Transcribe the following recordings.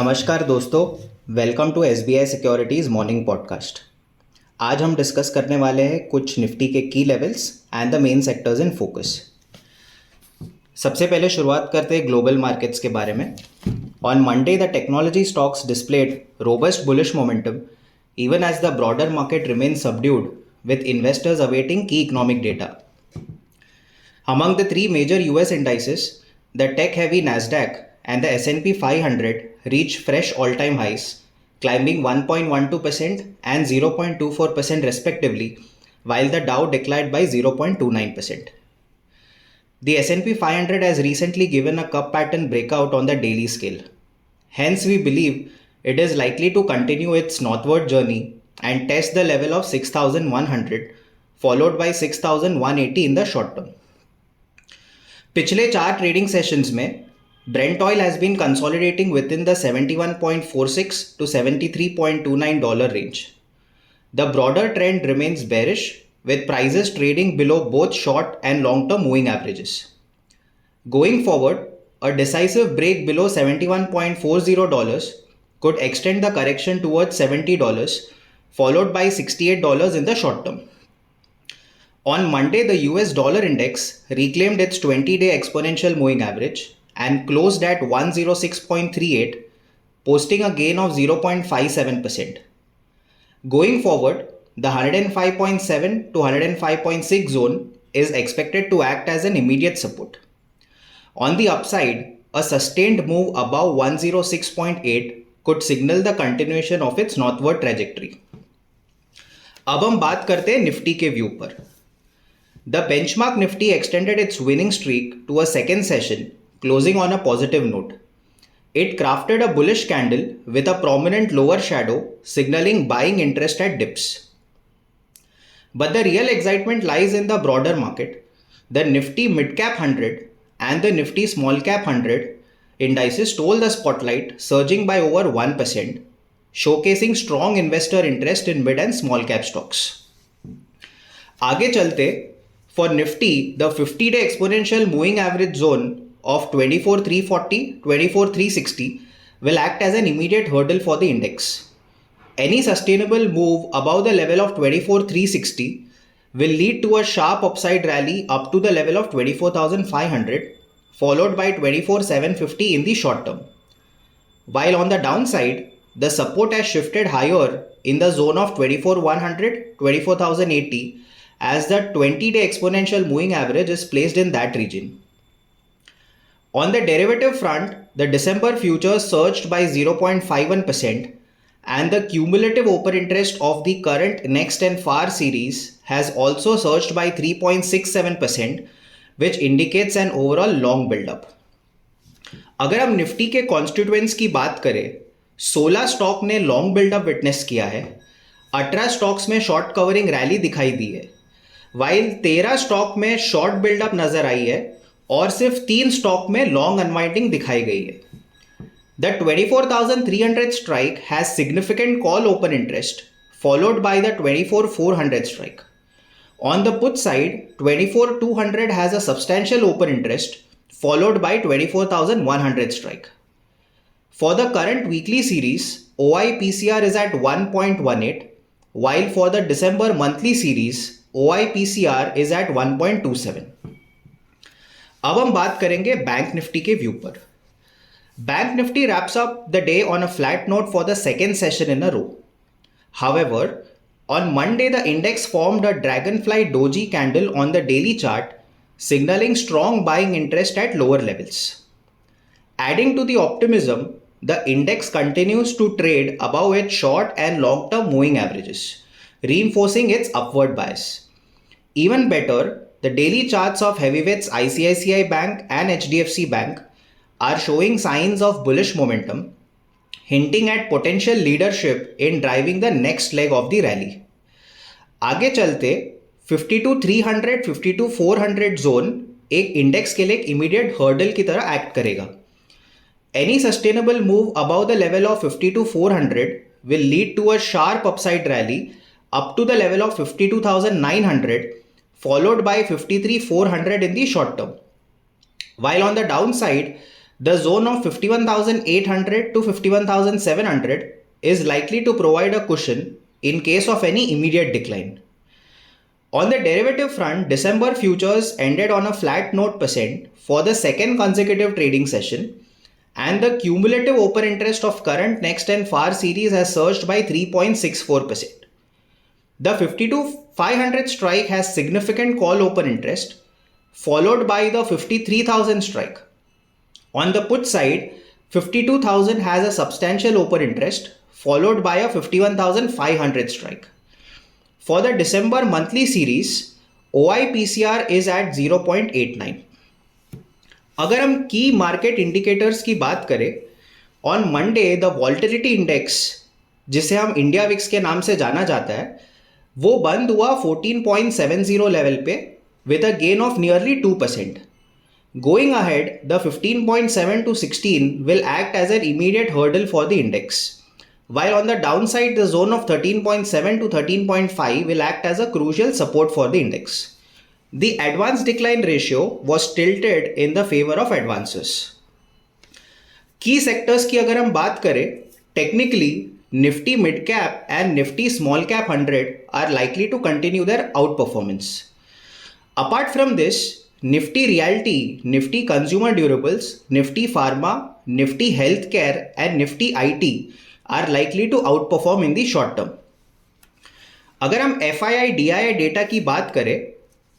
नमस्कार दोस्तों, welcome to SBI securities morning podcast. आज हम डिस्कस करने वाले हैं कुछ निफ्टी के की levels and the main sectors in focus. सबसे पहले शुरुआत करते हैं ग्लोबल मार्केट्स के बारे में। On Monday the technology stocks displayed robust bullish momentum even as the broader market remains subdued with investors awaiting key economic data. Among the three major US indices, the tech-heavy Nasdaq and the S&P 500 reached fresh all-time highs, climbing 1.12% and 0.24% respectively, while the Dow declined by 0.29%. The S&P 500 has recently given a cup pattern breakout on the daily scale. Hence, we believe it is likely to continue its northward journey and test the level of 6,100, followed by 6,180 in the short term. पिछले 4 trading sessions में Brent oil has been consolidating within the 71.46 to $73.29 range. The broader trend remains bearish with prices trading below both short and long-term moving averages. Going forward, a decisive break below $71.40 could extend the correction towards $70, followed by $68 in the short term. On Monday, the US dollar index reclaimed its 20-day exponential moving average and closed at 106.38, posting a gain of 0.57%. Going forward, the 105.7 to 105.6 zone is expected to act as an immediate support. On the upside, a sustained move above 106.8 could signal the continuation of its northward trajectory. अब हम बात करते हैं Nifty के view पर। The benchmark Nifty extended its winning streak to a second session, closing on a positive note. It crafted a bullish candle with a prominent lower shadow, signaling buying interest at dips. But the real excitement lies in the broader market. The Nifty Mid-Cap 100 and the Nifty Small-Cap 100 indices stole the spotlight, surging by over 1%, showcasing strong investor interest in mid and small cap stocks. आगे चलते, for Nifty, the 50-day exponential moving average zone of 24,340, 24,360 will act as an immediate hurdle for the index. Any sustainable move above the level of 24,360 will lead to a sharp upside rally up to the level of 24,500, followed by 24,750 in the short term. While on the downside, the support has shifted higher in the zone of 24,100, 24,080 as the 20-day exponential moving average is placed in that region. On the derivative front, the December futures surged by 0.51% and the cumulative open interest of the current next and far series has also surged by 3.67%, which indicates an overall long build-up. अगर हम Nifty के constituents की बात करें, 16 stock ने long buildup witness किया है, 18 stocks में शॉर्ट कवरिंग रैली दिखाई दी है, वाइल 13 स्टॉक में शॉर्ट बिल्डअप नजर आई है और सिर्फ 3 स्टॉक में लॉन्ग अनवाइंडिंग दिखाई गई है. The 24,300 strike has significant call open interest, followed by the 24,400 strike. On the put side, 24,200 has a substantial open interest, followed by 24,100 strike. For the current weekly series, OI PCR is at 1.18, while for the December monthly series, OI PCR is at 1.27. अब हम बात करेंगे bank Nifty के view पर। Bank Nifty wraps up the day on a flat note for the second session in a row. However, on Monday, the index formed a dragonfly doji candle on the daily chart, signaling strong buying interest at lower levels. Adding to the optimism, the index continues to trade above its short and long-term moving averages, reinforcing its upward bias. Even better, the daily charts of heavyweights ICICI Bank and HDFC Bank are showing signs of bullish momentum, hinting at potential leadership in driving the next leg of the rally. आगे चलते 52,300, 52,400 zone एक index के लिए एक immediate hurdle की तरह act करेगा. Any sustainable move above the level of 52,400 will lead to a sharp upside rally up to the level of 52,900, followed by 53,400 in the short term. While on the downside, The zone of 51,800 to 51,700 is likely to provide a cushion in case of any immediate decline. On the derivative front, December futures ended on a flat note percent for the second consecutive trading session, and the cumulative open interest of current, next, and far series has surged by 3.64%. The 52,500 strike has significant call open interest, followed by the 53,000 strike. On the put side, 52,000 has a substantial open interest, followed by a 51,500 strike. For the December monthly series, OIPCR is at 0.89. अगर हम की market indicators की बात करें, on Monday the volatility index, जिसे हम India VIX के नाम से जाना जाता है, वो बंद हुआ 14.70 लेवल पे with a gain of nearly 2%. Going ahead, the 15.7 to 16 will act as an immediate hurdle for the index, while on the downside, the zone of 13.7 to 13.5 will act as a crucial support for the index. The advance decline ratio was tilted in the favor of advances. Key sectors की अगर हम बात करें, technically Nifty mid cap and Nifty small cap 100 are likely to continue their outperformance. Apart from this, Nifty Realty, Nifty Consumer Durables, Nifty Pharma, Nifty Healthcare and Nifty IT are likely to outperform in the short term. अगर हम FII DII data की बात करें,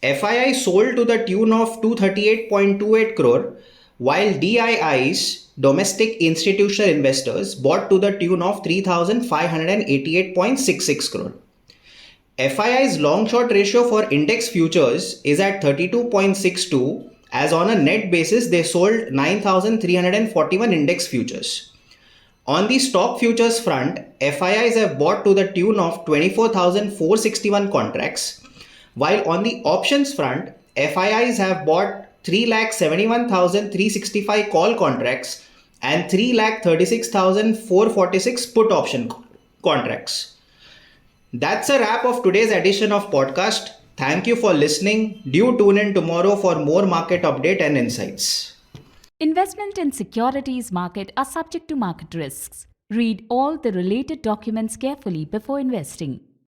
FII sold to the tune of 238.28 crore, while DIIs, domestic institutional investors, bought to the tune of 3,588.66 crore. FII's long short ratio for index futures is at 32.62, as on a net basis they sold 9,341 index futures. On the stock futures front, FIIs have bought to the tune of 24,461 contracts, while on the options front, FIIs have bought 3,71,365 call contracts and 3,36,446 put option contracts. That's a wrap of today's edition of podcast. Thank you for listening. Do tune in tomorrow for more market update and insights. Investment in securities market are subject to market risks. Read all the related documents carefully before investing.